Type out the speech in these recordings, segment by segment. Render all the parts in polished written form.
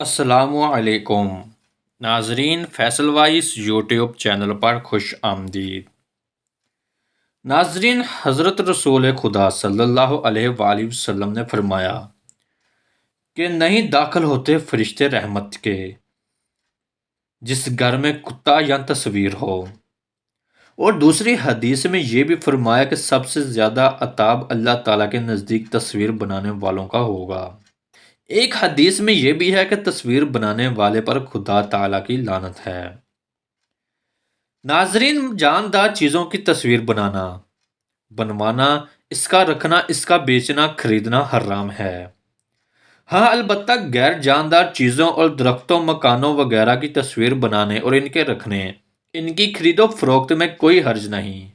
السلام علیکم ناظرین، فیصل وائس یوٹیوب چینل پر خوش آمدید۔ ناظرین، حضرت رسول خدا صلی اللہ علیہ وآلہ وسلم نے فرمایا کہ نہیں داخل ہوتے فرشتے رحمت کے جس گھر میں کتا یا تصویر ہو، اور دوسری حدیث میں یہ بھی فرمایا کہ سب سے زیادہ عطاب اللہ تعالیٰ کے نزدیک تصویر بنانے والوں کا ہوگا۔ ایک حدیث میں یہ بھی ہے کہ تصویر بنانے والے پر خدا تعالیٰ کی لعنت ہے۔ ناظرین، جاندار چیزوں کی تصویر بنوانا، اس کا رکھنا، اس کا بیچنا، خریدنا حرام ہے۔ ہاں، البتہ غیر جاندار چیزوں اور درختوں، مکانوں وغیرہ کی تصویر بنانے اور ان کے رکھنے، ان کی خرید و فروخت میں کوئی حرج نہیں۔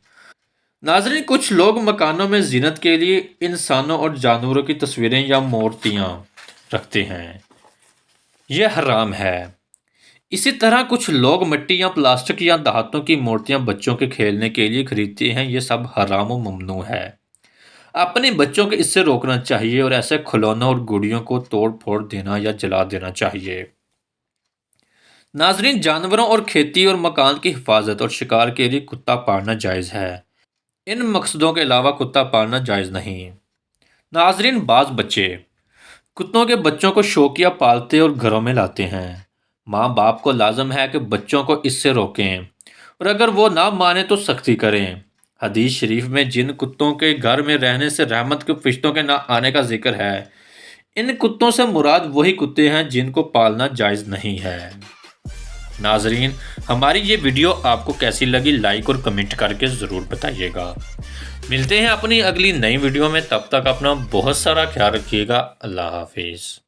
ناظرین، کچھ لوگ مکانوں میں زینت کے لیے انسانوں اور جانوروں کی تصویریں یا مورتیاں رکھتے ہیں، یہ حرام ہے۔ اسی طرح کچھ لوگ مٹی یا پلاسٹک یا دھاتوں کی مورتیاں بچوں کے کھیلنے کے لیے خریدتے ہیں، یہ سب حرام و ممنوع ہے۔ اپنے بچوں کو اس سے روکنا چاہیے اور ایسے کھلونوں اور گڑیوں کو توڑ پھوڑ دینا یا جلا دینا چاہیے۔ ناظرین، جانوروں اور کھیتی اور مکان کی حفاظت اور شکار کے لیے کتا پالنا جائز ہے، ان مقصدوں کے علاوہ کتا پالنا جائز نہیں۔ ناظرین، بعض بچے کتوں کے بچوں کو شوقیہ پالتے اور گھروں میں لاتے ہیں۔ ماں باپ کو لازم ہے کہ بچوں کو اس سے روکیں، اور اگر وہ نہ مانے تو سختی کریں۔ حدیث شریف میں جن کتوں کے گھر میں رہنے سے رحمت کے فرشتوں کے نہ آنے کا ذکر ہے، ان کتوں سے مراد وہی کتے ہیں جن کو پالنا جائز نہیں ہے۔ ناظرین، ہماری یہ ویڈیو آپ کو کیسی لگی، لائک اور کمنٹ کر کے ضرور بتائیے گا۔ ملتے ہیں اپنی اگلی نئی ویڈیو میں، تب تک اپنا بہت سارا خیال رکھیے گا۔ اللہ حافظ۔